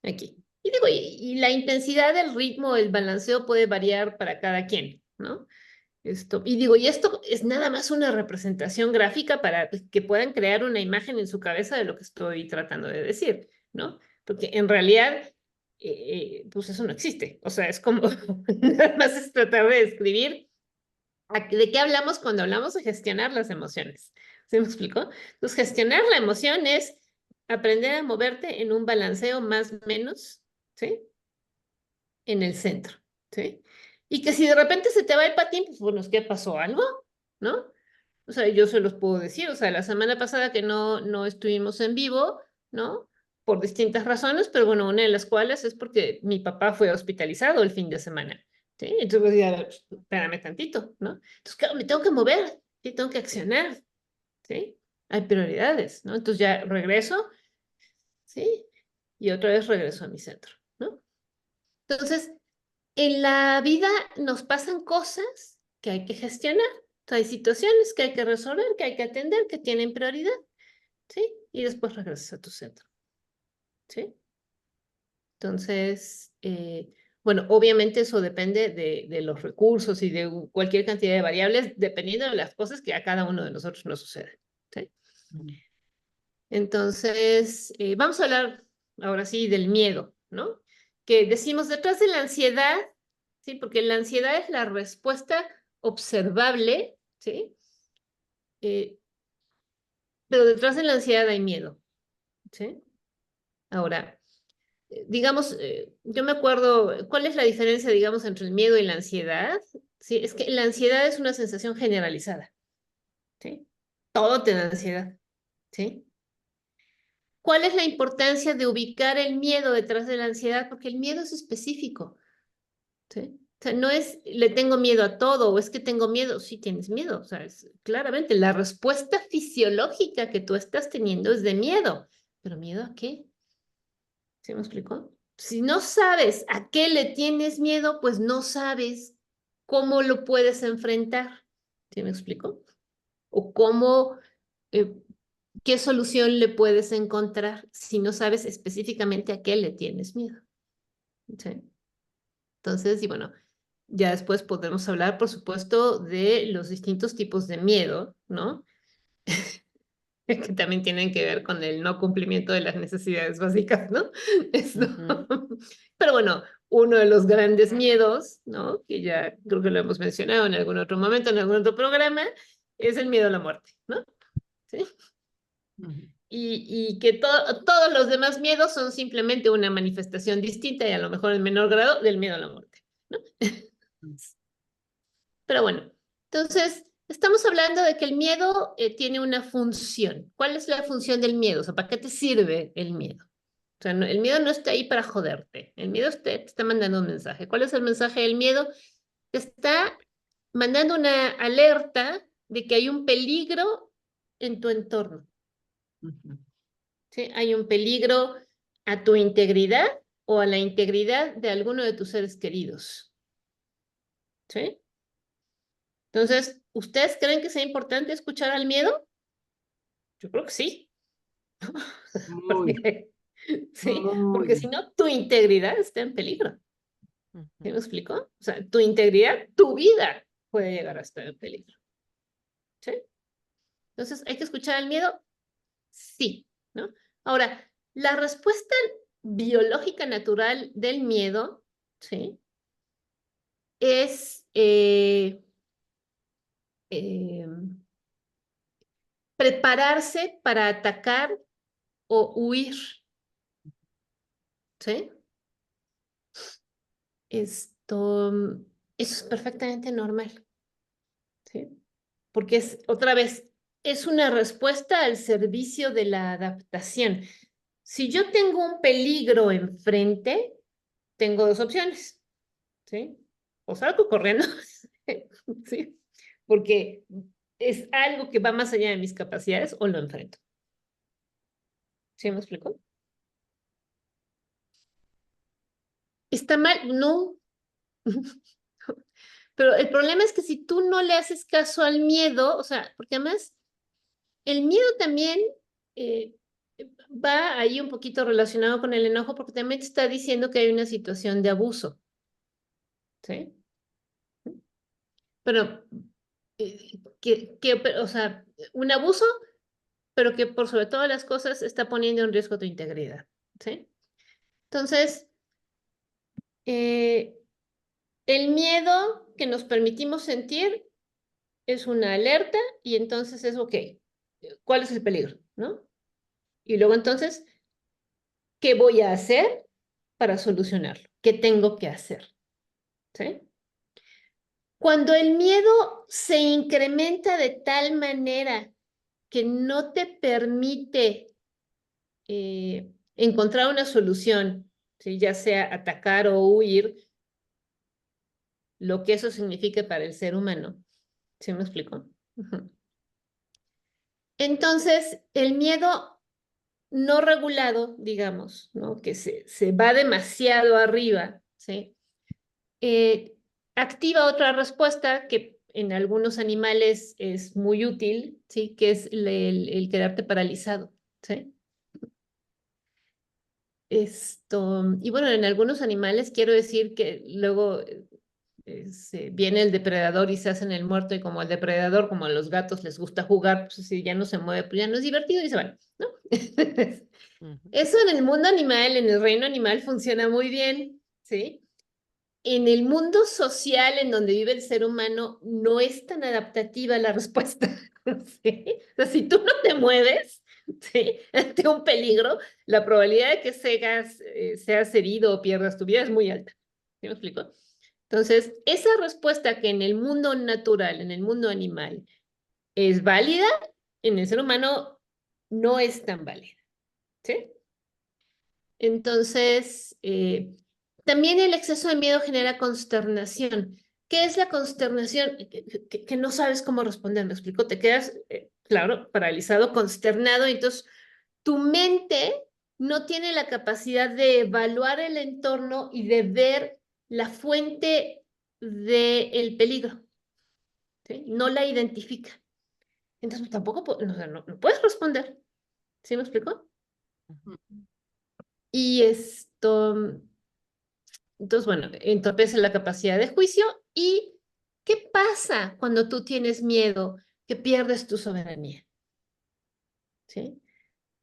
Aquí. Y digo, y la intensidad del ritmo, el balanceo puede variar para cada quien, ¿no? Y digo, y esto es nada más una representación gráfica para que puedan crear una imagen en su cabeza de lo que estoy tratando de decir, ¿no? Porque en realidad, pues eso no existe. O sea, es como, nada más es tratar de describir de qué hablamos cuando hablamos de gestionar las emociones. ¿Sí me explico? Entonces, gestionar la emoción es aprender a moverte en un balanceo más o menos, ¿sí? En el centro, ¿sí? Y que si de repente se te va el patín, pues bueno, ¿qué pasó? ¿Algo? ¿No? O sea, yo se los puedo decir, o sea, la semana pasada que no estuvimos en vivo, ¿no? Por distintas razones, pero bueno, una de las cuales es porque mi papá fue hospitalizado el fin de semana, ¿sí? Entonces, pues, ya, espérame tantito, ¿no? Entonces, claro, me tengo que mover, ¿sí? Tengo que accionar, ¿sí? Hay prioridades, ¿no? Entonces ya regreso, ¿sí? Y otra vez regreso a mi centro, ¿no? Entonces, en la vida nos pasan cosas que hay que gestionar. Hay situaciones que hay que resolver, que hay que atender, que tienen prioridad, ¿sí? Y después regresas a tu centro, ¿sí? Entonces, bueno, obviamente eso depende de los recursos y de cualquier cantidad de variables, dependiendo de las cosas que a cada uno de nosotros nos suceden, ¿sí? Entonces, vamos a hablar ahora sí del miedo, ¿no? Que decimos detrás de la ansiedad, ¿sí? Porque la ansiedad es la respuesta observable, ¿sí? Eh, pero detrás de la ansiedad hay miedo, ¿sí? Ahora, digamos, yo me acuerdo, ¿cuál es la diferencia, digamos, entre el miedo y la ansiedad? Sí, es que la ansiedad es una sensación generalizada, ¿sí? Todo te da ansiedad, ¿sí? ¿Cuál es la importancia de ubicar el miedo detrás de la ansiedad? Porque el miedo es específico, ¿sí? O sea, no es le tengo miedo a todo o es que tengo miedo. Sí tienes miedo, o sea, claramente la respuesta fisiológica que tú estás teniendo es de miedo. ¿Pero miedo a qué? ¿Sí me explicó? Si no sabes a qué le tienes miedo, pues no sabes cómo lo puedes enfrentar. ¿Sí me explico? O cómo, eh, qué solución le puedes encontrar si no sabes específicamente a qué le tienes miedo. ¿Sí? Entonces, y bueno, ya después podemos hablar, por supuesto, de los distintos tipos de miedo, ¿no? Que también tienen que ver con el no cumplimiento de las necesidades básicas, ¿no? Esto. Ujú. Pero bueno, uno de los grandes miedos, ¿no? Que ya creo que lo hemos mencionado en algún otro momento, en algún otro programa, es el miedo a la muerte, ¿no? ¿Sí? Y que todos los demás miedos son simplemente una manifestación distinta y a lo mejor en menor grado del miedo a la muerte, ¿no? Pero bueno, entonces estamos hablando de que el miedo tiene una función. ¿Cuál es la función del miedo? O sea, ¿para qué te sirve el miedo? O sea, el miedo no está ahí para joderte. El miedo te está mandando un mensaje. ¿Cuál es el mensaje del miedo? Te está mandando una alerta de que hay un peligro en tu entorno. ¿Sí? Hay un peligro a tu integridad o a la integridad de alguno de tus seres queridos. ¿sí? Entonces, ¿ustedes creen que sea importante escuchar al miedo? Yo creo que sí. Muy, Porque, ¿sí? Porque si muy. no, tu integridad está en peligro. Ujú. ¿Sí me explico? O sea, tu integridad, tu vida puede llegar a estar en peligro. ¿Sí? Entonces, ¿hay que escuchar al miedo? Sí, ¿no? Ahora, la respuesta biológica natural del miedo, ¿sí? Es eh, prepararse para atacar o huir, ¿sí? Esto, eso es perfectamente normal, ¿sí? Porque es, otra vez, es una respuesta al servicio de la adaptación. Si yo tengo un peligro enfrente, tengo dos opciones, ¿sí? O salgo corriendo, ¿sí? Porque es algo que va más allá de mis capacidades o lo enfrento. ¿Sí me explico? ¿Está mal? No. Pero el problema es que si tú no le haces caso al miedo, o sea, porque además el miedo también eh, va ahí un poquito relacionado con el enojo, porque también te está diciendo que hay una situación de abuso, ¿sí? Pero, o sea, un abuso, pero que por sobre todas las cosas está poniendo en riesgo tu integridad, ¿sí? Entonces, eh, el miedo que nos permitimos sentir es una alerta y entonces es, ok, ¿cuál es el peligro? ¿No? Y luego entonces, ¿qué voy a hacer para solucionarlo? ¿Qué tengo que hacer? ¿Sí? Cuando el miedo se incrementa de tal manera que no te permite encontrar una solución, ¿sí? Ya sea atacar o huir, lo que eso significa para el ser humano. ¿Sí me explico? Ujú. Entonces, el miedo no regulado, digamos, ¿no? Que se va demasiado arriba, ¿sí? Eh, activa otra respuesta que en algunos animales es muy útil, ¿sí? Que es el quedarte paralizado, ¿sí? Y bueno, en algunos animales quiero decir que luego viene el depredador y se hacen el muerto y como el depredador, como a los gatos les gusta jugar, pues si ya no se mueve, pues ya no es divertido y se van, ¿no? Ujú. Eso en el mundo animal, en el reino animal funciona muy bien, ¿sí? En el mundo social en donde vive el ser humano no es tan adaptativa la respuesta, ¿sí? O sea, si tú no te mueves, ¿sí? Ante un peligro, la probabilidad de que seas herido o pierdas tu vida es muy alta. ¿Sí me explico? Entonces, esa respuesta que en el mundo natural, en el mundo animal, es válida, en el ser humano no es tan válida, ¿sí? Entonces, también el exceso de miedo genera consternación. ¿Qué es la consternación? Que no sabes cómo responder, ¿me explico? Te quedas, claro, paralizado, consternado, y entonces tu mente no tiene la capacidad de evaluar el entorno y de ver la fuente del peligro, ¿sí? No la identifica. Entonces tampoco no puedes responder, ¿sí me explico? Y entonces, bueno, entorpece la capacidad de juicio. ¿Y qué pasa cuando tú tienes miedo? Que pierdes tu soberanía, ¿sí?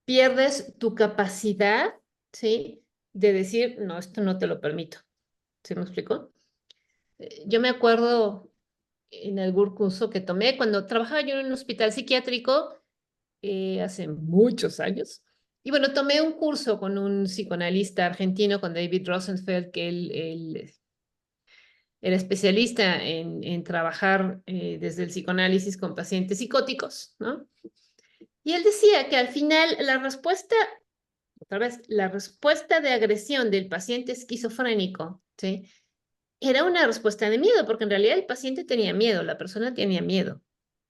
Pierdes tu capacidad, ¿sí? De decir, no, esto no te lo permito. ¿Sí me explico? Yo me acuerdo en algún curso que tomé cuando trabajaba yo en un hospital psiquiátrico hace muchos años. Y bueno, tomé un curso con un psicoanalista argentino, con David Rosenfeld, que él era especialista en trabajar desde el psicoanálisis con pacientes psicóticos, ¿no? Y él decía que al final la respuesta, otra vez, la respuesta de agresión del paciente esquizofrénico, ¿sí? Era una respuesta de miedo, porque en realidad el paciente tenía miedo, la persona tenía miedo,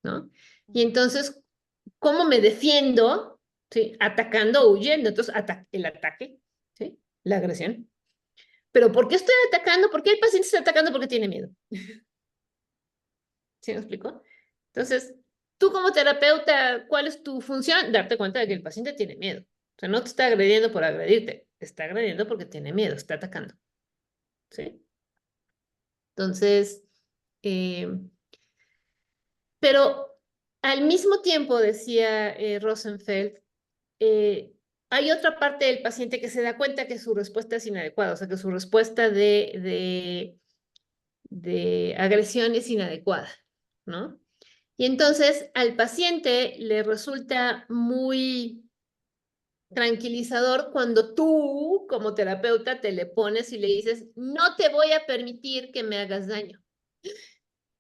¿no? Y entonces, ¿cómo me defiendo? ¿Sí? Atacando o huyendo. Entonces, el ataque, ¿sí? La agresión. ¿Pero por qué estoy atacando? ¿Por qué el paciente está atacando? Porque tiene miedo. ¿Sí me explico? Entonces, tú como terapeuta, ¿cuál es tu función? Darte cuenta de que el paciente tiene miedo. O sea, no te está agrediendo por agredirte, te está agrediendo porque tiene miedo, está atacando. ¿Sí? Entonces, eh, pero al mismo tiempo, decía Rosenfeld, eh, hay otra parte del paciente que se da cuenta que su respuesta es inadecuada, o sea, que su respuesta de agresión es inadecuada, ¿no? Y entonces al paciente le resulta muy tranquilizador cuando tú, como terapeuta, te le pones y le dices, no te voy a permitir que me hagas daño.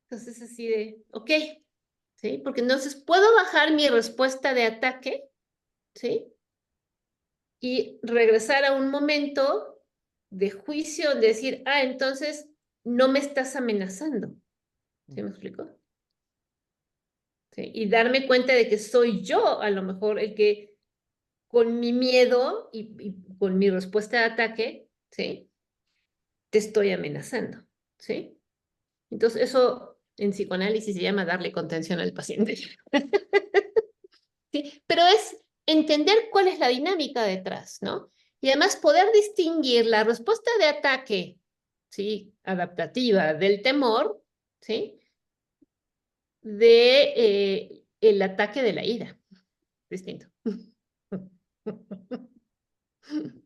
Entonces así de, ok, ¿sí? Porque entonces puedo bajar mi respuesta de ataque, ¿sí? Y regresar a un momento de juicio, de decir, ah, entonces no me estás amenazando. ¿Sí me explico? ¿Sí? Y darme cuenta de que soy yo a lo mejor el que con mi miedo y con mi respuesta de ataque, ¿sí? Te estoy amenazando, ¿sí? Entonces eso en psicoanálisis se llama darle contención al paciente. ¿Sí? Pero es entender cuál es la dinámica detrás, ¿no? Y además poder distinguir la respuesta de ataque, ¿sí? Adaptativa del temor, ¿sí? De el ataque de la ira. Distinto.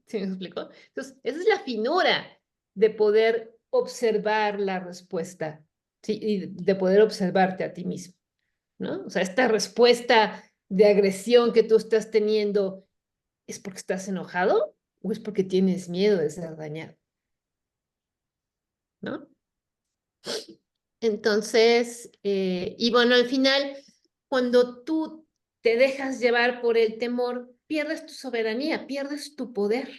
¿Sí me explico? Entonces, esa es la finura de poder observar la respuesta, ¿sí? Y de poder observarte a ti mismo, ¿no? O sea, esta respuesta de agresión que tú estás teniendo, ¿es porque estás enojado o es porque tienes miedo de ser dañado? ¿No? Entonces, y bueno, al final, cuando tú te dejas llevar por el temor, pierdes tu soberanía, pierdes tu poder,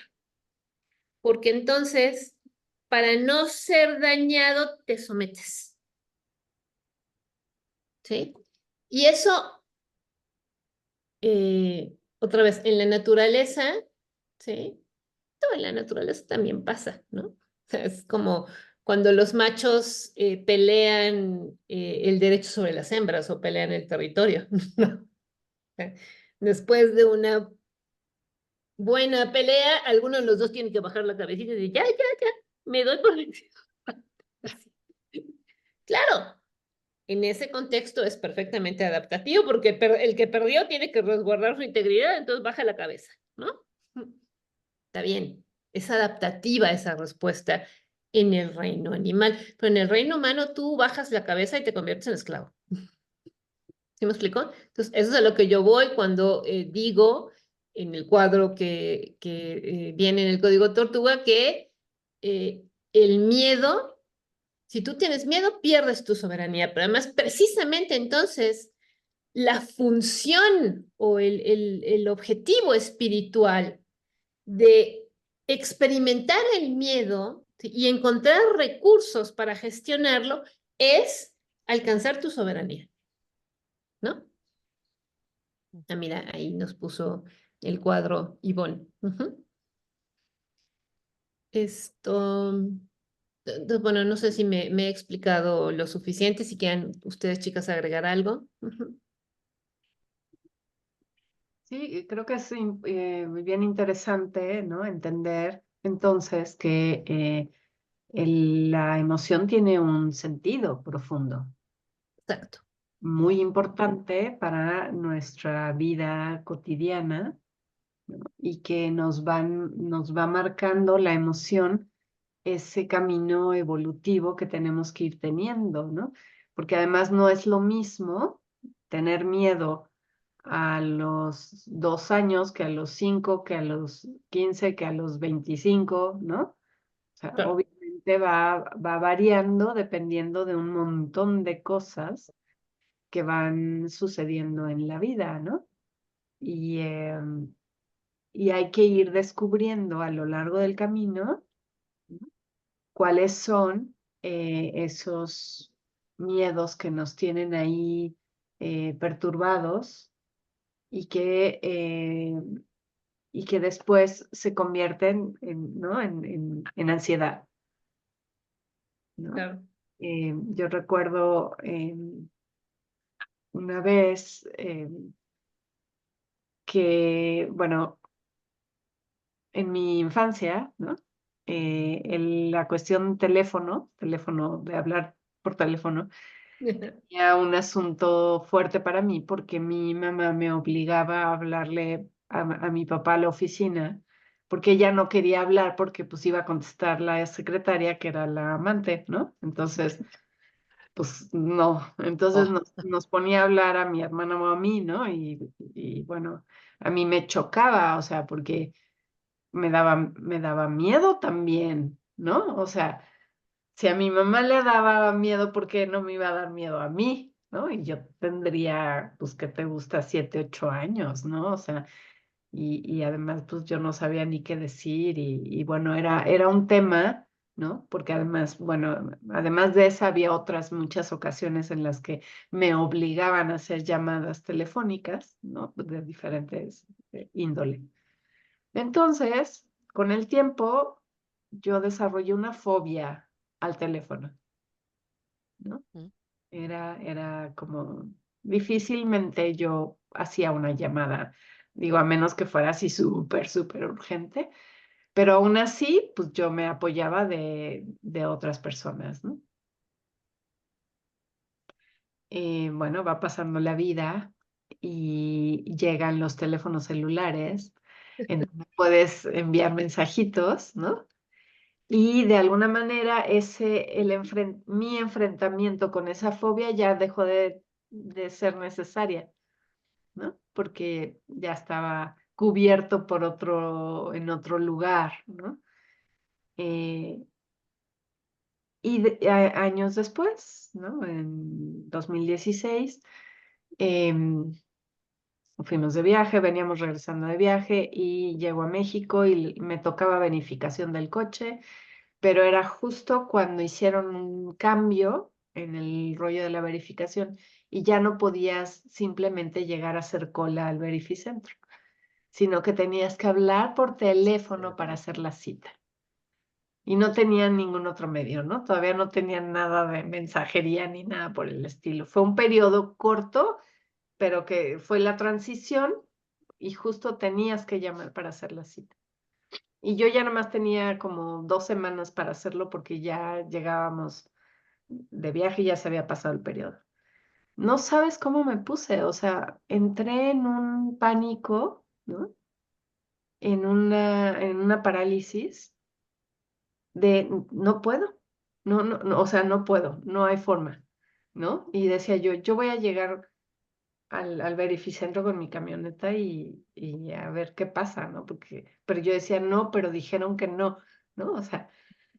porque entonces, para no ser dañado, te sometes, ¿sí? Y eso, otra vez, en la naturaleza, ¿sí? Todo en la naturaleza también pasa, ¿no? O sea, es como cuando los machos pelean el derecho sobre las hembras o pelean el territorio, ¿no? Después de una buena pelea, alguno de los dos tiene que bajar la cabecita y decir, ya, me doy por vencido. Así. Claro, en ese contexto es perfectamente adaptativo porque el que perdió tiene que resguardar su integridad, entonces baja la cabeza, ¿no? Está bien, es adaptativa esa respuesta en el reino animal, pero en el reino humano tú bajas la cabeza y te conviertes en esclavo. ¿Sí me explicó? Entonces, eso es a lo que yo voy cuando digo en el cuadro que viene en el código Tortuga que el miedo, si tú tienes miedo, pierdes tu soberanía, pero además precisamente entonces la función o el objetivo espiritual de experimentar el miedo, ¿sí? Y encontrar recursos para gestionarlo es alcanzar tu soberanía, ¿no? Ah, mira, ahí nos puso el cuadro Ivonne. Esto, bueno, no sé si me he explicado lo suficiente, si quieren ustedes chicas agregar algo. Sí, creo que es bien interesante, ¿no? Entender entonces que la emoción tiene un sentido profundo, Exacto. muy importante para nuestra vida cotidiana, ¿no? Y que nos va marcando la emoción ese camino evolutivo que tenemos que ir teniendo, ¿no? Porque además no es lo mismo tener miedo a los 2 años que a los 5, que a los 15, que a los 25, ¿no? O sea, Claro, obviamente va variando dependiendo de un montón de cosas que van sucediendo en la vida, ¿no? Y, y hay que ir descubriendo a lo largo del camino, ¿no? Cuáles son esos miedos que nos tienen ahí perturbados y que después se convierten en, ¿no? en ansiedad, ¿no? claro. Yo recuerdo una vez que, bueno, en mi infancia, ¿no? La cuestión teléfono de hablar por teléfono, era un asunto fuerte para mí porque mi mamá me obligaba a hablarle a mi papá a la oficina porque ella no quería hablar porque pues iba a contestar la secretaria que era la amante, ¿no? Entonces, pues no, entonces Oh, nos ponía a hablar a mi hermana o a mí, ¿no? Y bueno, a mí me chocaba, o sea, porque me daba miedo también, ¿no? O sea, si a mi mamá le daba miedo, ¿por qué no me iba a dar miedo a mí? ¿No? Y yo tendría, pues, ¿qué te gusta? 7, 8 años, ¿no? O sea, y además, pues, yo no sabía ni qué decir y bueno, era un tema, ¿no? Porque además, bueno, además de esa, había otras muchas ocasiones en las que me obligaban a hacer llamadas telefónicas, ¿no? De diferentes índole. Entonces, con el tiempo, yo desarrollé una fobia al teléfono, ¿no? mm, Era como difícilmente yo hacía una llamada, digo, a menos que fuera así súper, súper urgente, pero aún así, pues yo me apoyaba de otras personas, ¿no? Bueno, va pasando la vida y llegan los teléfonos celulares, en donde puedes enviar mensajitos, ¿no? Y de alguna manera mi enfrentamiento con esa fobia ya dejó de ser necesaria, ¿no? Porque ya estaba cubierto en otro lugar, ¿no? Eh, Años después, ¿no? En 2016, fuimos de viaje, veníamos regresando de viaje y llego a México y me tocaba verificación del coche, pero era justo cuando hicieron un cambio en el rollo de la verificación y ya no podías simplemente llegar a hacer cola al verificentro, sino que tenías que hablar por teléfono para hacer la cita. Y no tenían ningún otro medio, ¿no? Todavía no tenían nada de mensajería ni nada por el estilo. Fue un periodo corto, pero que fue la transición y justo tenías que llamar para hacer la cita. Y yo ya nomás tenía como 2 semanas para hacerlo porque ya llegábamos de viaje y ya se había pasado el periodo. No sabes cómo me puse, o sea, entré en un pánico, ¿no? En una parálisis de no puedo, no, o sea, no puedo, no hay forma, ¿no? Y decía yo voy a llegar al verificentro con mi camioneta y a ver qué pasa, ¿no? Pero yo decía no, pero dijeron que no, ¿no? O sea,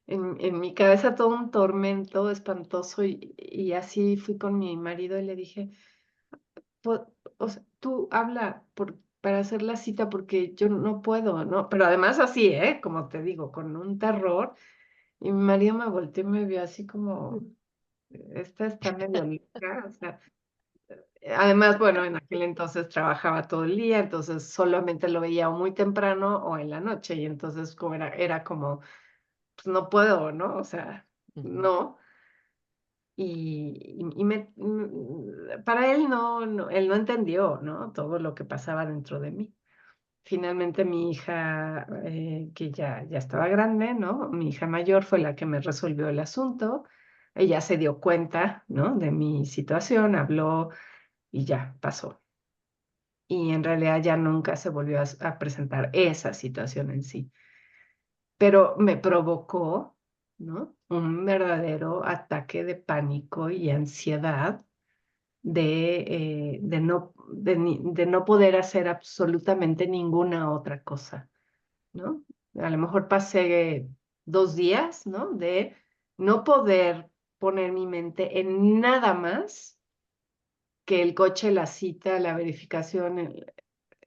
en mi cabeza todo un tormento espantoso y así fui con mi marido y le dije, o sea, tú habla para hacer la cita porque yo no puedo, ¿no? Pero además así, ¿eh? Como te digo, con un terror. Y mi marido me volteó y me vio así como, esta está medio loca, o sea, además, bueno, en aquel entonces trabajaba todo el día, entonces solamente lo veía o muy temprano o en la noche, y entonces como era como, pues no puedo, ¿no? O sea, ujú. no. Para él él no entendió, ¿no? Todo lo que pasaba dentro de mí. Finalmente mi hija, que ya estaba grande, ¿no? Mi hija mayor fue la que me resolvió el asunto. Ella se dio cuenta, ¿no? De mi situación, habló y ya pasó. Y en realidad ya nunca se volvió a presentar esa situación en sí. Pero me provocó, ¿no? Un verdadero ataque de pánico y ansiedad de no poder hacer absolutamente ninguna otra cosa, ¿no? A lo mejor pasé 2 días, ¿no? De no poder poner mi mente en nada más que el coche, la cita, la verificación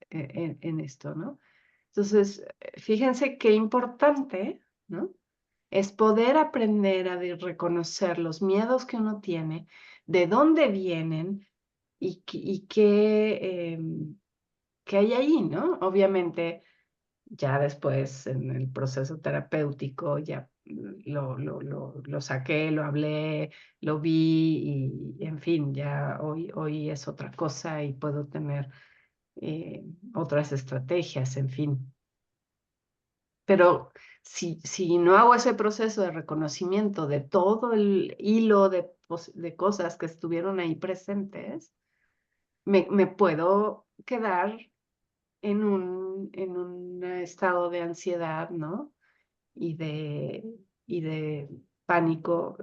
en esto, ¿no? Entonces, fíjense qué importante, ¿no? Es poder aprender a reconocer los miedos que uno tiene, de dónde vienen y qué hay ahí, ¿no? Obviamente, ya después en el proceso terapéutico ya lo saqué, lo hablé, lo vi y en fin, ya hoy es otra cosa y puedo tener otras estrategias, en fin. Pero si no hago ese proceso de reconocimiento de todo el hilo de cosas que estuvieron ahí presentes, me puedo quedar en un estado de ansiedad, ¿no? Y y de pánico,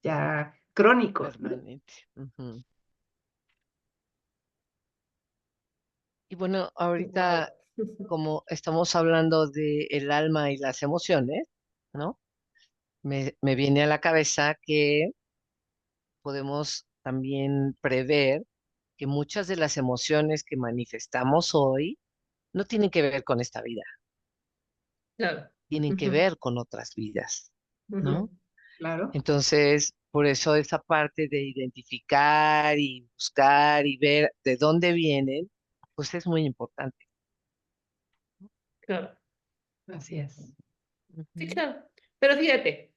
ya crónico, ¿no? Permanente. Ujú. Y bueno, ahorita, Wow. como estamos hablando de el alma y las emociones, ¿no? Me viene a la cabeza que podemos también prever que muchas de las emociones que manifestamos hoy no tienen que ver con esta vida, Claro. tienen que Ujú, ver con otras vidas, ¿no? ujú. Claro, Entonces, por eso esa parte de identificar y buscar y ver de dónde vienen, pues es muy importante. Claro. así es. Sí, Ujú. claro. Pero fíjate,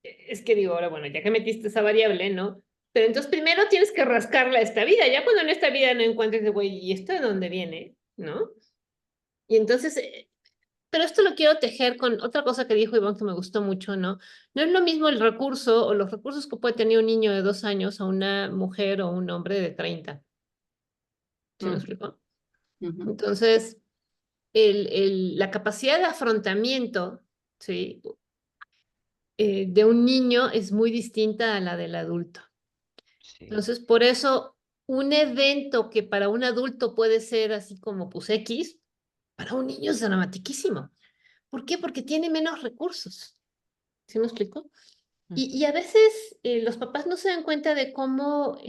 es que digo, ahora, bueno, ya que metiste esa variable, ¿no? Pero entonces primero tienes que rascarla a esta vida. Ya cuando en esta vida no encuentres de, güey, ¿y esto de dónde viene? ¿No? Y entonces, pero esto lo quiero tejer con otra cosa que dijo Iván que me gustó mucho, ¿no? No es lo mismo el recurso o los recursos que puede tener un niño de 2 años a una mujer o un hombre de 30. ¿Sí me Ujú, explico? ujú, Entonces, la capacidad de afrontamiento, ¿sí? De un niño es muy distinta a la del adulto. Sí. Entonces, por eso, un evento que para un adulto puede ser así como pues X, para un niño es dramatiquísimo. ¿Por qué? Porque tiene menos recursos. ¿Sí me explico? Y Ujú. a veces los papás no se dan cuenta de cómo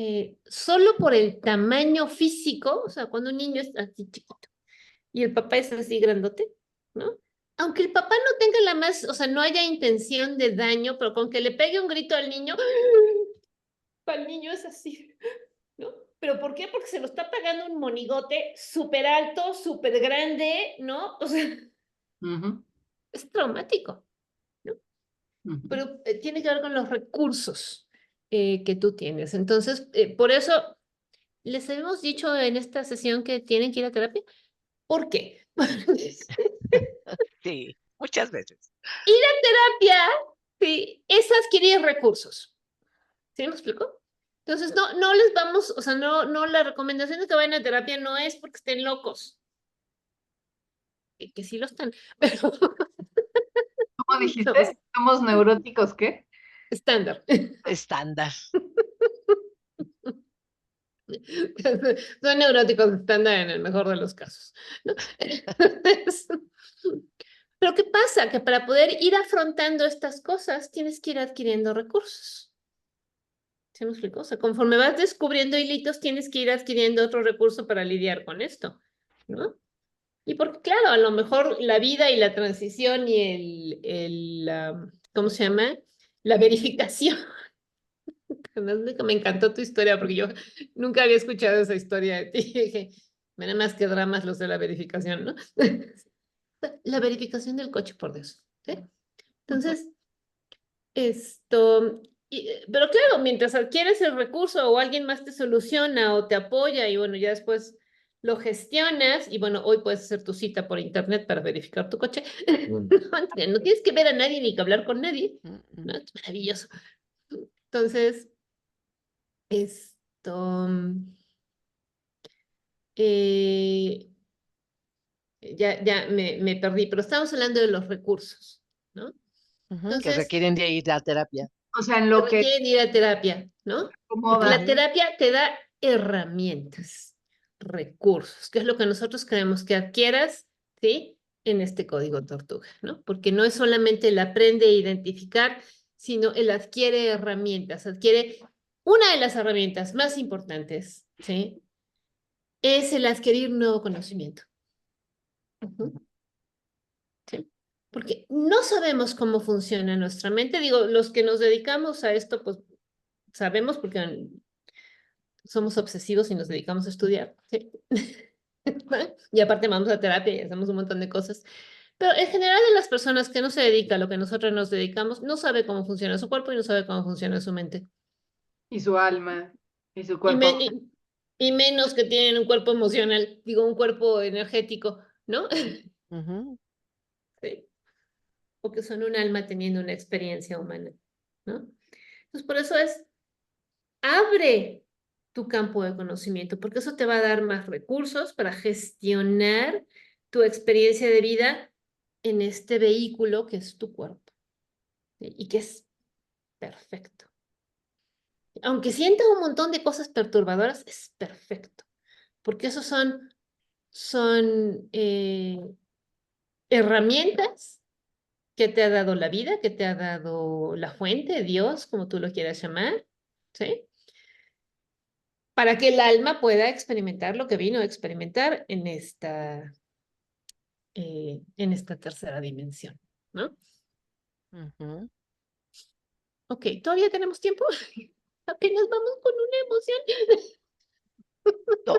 solo por el tamaño físico, o sea, cuando un niño es así chiquito y el papá es así grandote, ¿no? Aunque el papá no tenga la más, o sea, no haya intención de daño, pero con que le pegue un grito al niño, para el niño es así, ¿no? ¿Pero por qué? Porque se lo está pegando un monigote súper alto, súper grande, ¿no? O sea, ujú, es traumático, ¿no? ujú. Pero tiene que ver con los recursos que tú tienes. Entonces, por eso les hemos dicho en esta sesión que tienen que ir a terapia. ¿Por qué? Sí, muchas veces. Terapia, sí, es adquirir recursos. ¿Sí me explico? Entonces, no les vamos, o sea, no, la recomendación de que vayan a terapia no es porque estén locos, que sí lo están, pero ¿Cómo somos dijiste? ¿Somos neuróticos qué? estándar. Estándar. Son neuróticos estándar en el mejor de los casos, ¿no? Entonces, pero ¿qué pasa? Que para poder ir afrontando estas cosas tienes que ir adquiriendo recursos. ¿Se me explico? O sea, conforme vas descubriendo hilitos, tienes que ir adquiriendo otro recurso para lidiar con esto, ¿no? Y porque, claro, a lo mejor la vida y la transición y ¿cómo se llama? La verificación. Además, me encantó tu historia porque yo nunca había escuchado esa historia de ti. Y dije, nada más que dramas los de la verificación, ¿no? La verificación del coche, por Dios. ¿Sí? Entonces, esto, pero claro, mientras adquieres el recurso o alguien más te soluciona o te apoya y bueno, ya después lo gestionas y bueno, hoy puedes hacer tu cita por internet para verificar tu coche. No tienes que ver a nadie ni que hablar con nadie, Mm. ¿no? Es maravilloso. Entonces, esto, eh, ya me perdí, pero estamos hablando de los recursos, ¿no? Ujú, que Entonces, requieren de ir a terapia. O sea, en que lo que requieren ir a terapia, ¿no? Porque la acomoda. Ujú. terapia te da herramientas, recursos, que es lo que nosotros queremos que adquieras, ¿sí? En este código tortuga, ¿no? Porque no es solamente el aprende a identificar, sino el adquiere herramientas, adquiere una de las herramientas más importantes, ¿sí? Es el adquirir nuevo conocimiento. Ujú. ¿Sí? Porque no sabemos cómo funciona nuestra mente. Digo, los que nos dedicamos a esto, pues sabemos porque somos obsesivos y nos dedicamos a estudiar, ¿sí? Y aparte vamos a terapia y hacemos un montón de cosas. Pero en general de las personas que no se dedican a lo que nosotros nos dedicamos, no sabe cómo funciona su cuerpo y no sabe cómo funciona su mente. Y su alma, y su Y, cuerpo. y menos que tienen un cuerpo emocional, digo, un cuerpo energético, ¿no? Ujú. Sí. O que son un alma teniendo una experiencia humana, ¿no? Entonces, por eso es, abre tu campo de conocimiento, porque eso te va a dar más recursos para gestionar tu experiencia de vida en este vehículo que es tu cuerpo, ¿sí? Y que es perfecto. Aunque sientas un montón de cosas perturbadoras, es perfecto, porque esos son herramientas que te ha dado la vida, que te ha dado la fuente, Dios, como tú lo quieras llamar, ¿sí? Para que el alma pueda experimentar lo que vino a experimentar en esta tercera dimensión, ¿no? Ujú. Ok, ¿todavía tenemos tiempo? Apenas vamos con una emoción. No.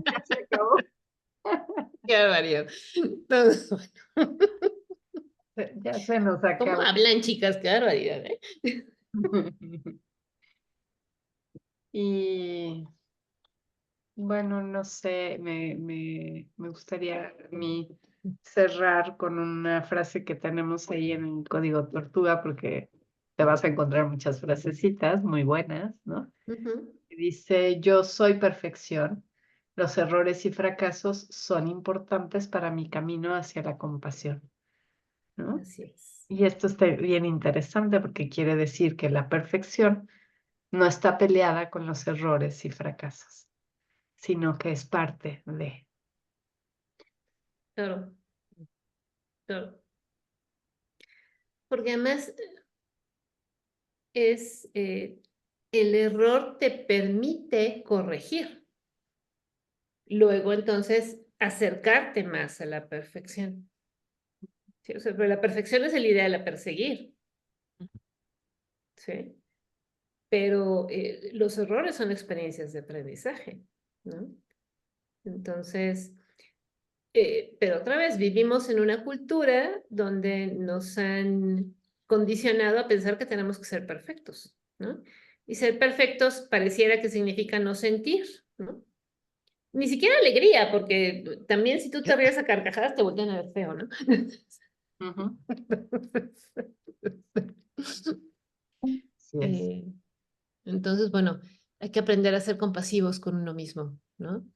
Ya se acabó. Qué barbaridad. Entonces, bueno, Ya se nos ¿cómo acabó. hablan, chicas? Qué barbaridad, ¿eh? Y bueno, no sé, me gustaría a mí cerrar con una frase que tenemos ahí en el código Tortuga, porque te vas a encontrar muchas frasecitas muy buenas, ¿no? Ujú. Y dice, yo soy perfección. Los errores y fracasos son importantes para mi camino hacia la compasión, ¿no? Así es. Y esto está bien interesante porque quiere decir que la perfección no está peleada con los errores y fracasos, sino que es parte de. Claro, claro. Porque además el error te permite corregir. Luego entonces acercarte más a la perfección. ¿Sí? O sea, pero la perfección es el ideal a perseguir, ¿sí? Pero los errores son experiencias de aprendizaje, ¿no? Entonces, pero otra vez, vivimos en una cultura donde nos han condicionado a pensar que tenemos que ser perfectos, ¿no? Y ser perfectos pareciera que significa no sentir, ¿no? Ni siquiera alegría, porque también si tú te ríes a carcajadas te voltean a ver feo, ¿no? Ujú. Así es. Eh, entonces, bueno, hay que aprender a ser compasivos con uno mismo, ¿no?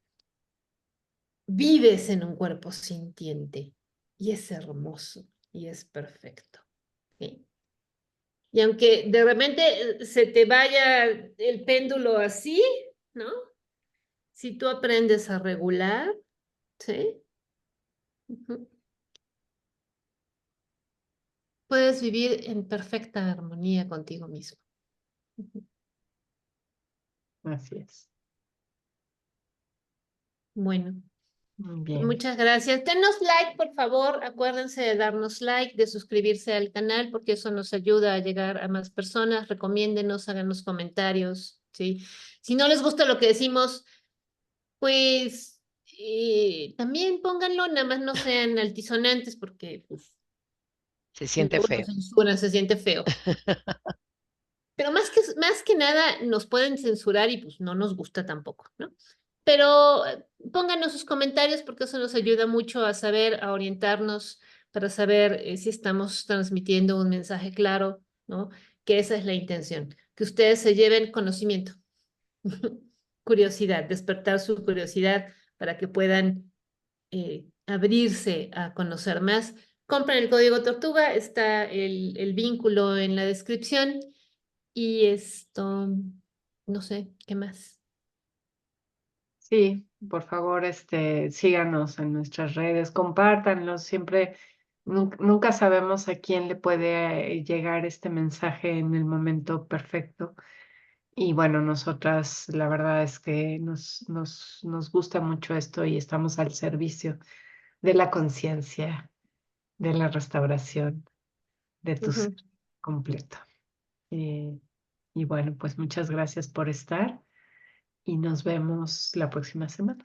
Vives en un cuerpo sintiente y es hermoso y es perfecto, ¿sí? Y aunque de repente se te vaya el péndulo así, ¿no? Si tú aprendes a regular, ¿sí? Ujú. Puedes vivir en perfecta armonía contigo mismo. Ujú. Así es. Bueno, Muy pues bien. muchas gracias. Denos like, por favor. Acuérdense de darnos like, de suscribirse al canal, porque eso nos ayuda a llegar a más personas. Recomiéndenos, háganos comentarios, ¿sí? Si no les gusta lo que decimos, pues también pónganlo, nada más no sean altisonantes, porque pues, Se siente luego nos feo. censuran, se siente feo. Pero más que nada nos pueden censurar y pues no nos gusta tampoco, ¿no? Pero pónganos sus comentarios porque eso nos ayuda mucho a saber, a orientarnos para saber si estamos transmitiendo un mensaje claro, ¿no? Que esa es la intención, que ustedes se lleven conocimiento, curiosidad, despertar su curiosidad para que puedan abrirse a conocer más. Compren el código Tortuga, está el vínculo en la descripción. Y esto, no sé, ¿qué más? Sí, por favor, síganos en nuestras redes, compártanlos, siempre, nunca sabemos a quién le puede llegar este mensaje en el momento perfecto. Y bueno, nosotras, la verdad es que nos gusta mucho esto y estamos al servicio de la conciencia, de la restauración de tu ser Ujú. completo. Y bueno, pues muchas gracias por estar y nos vemos la próxima semana.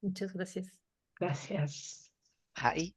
Muchas gracias. Gracias. Ay.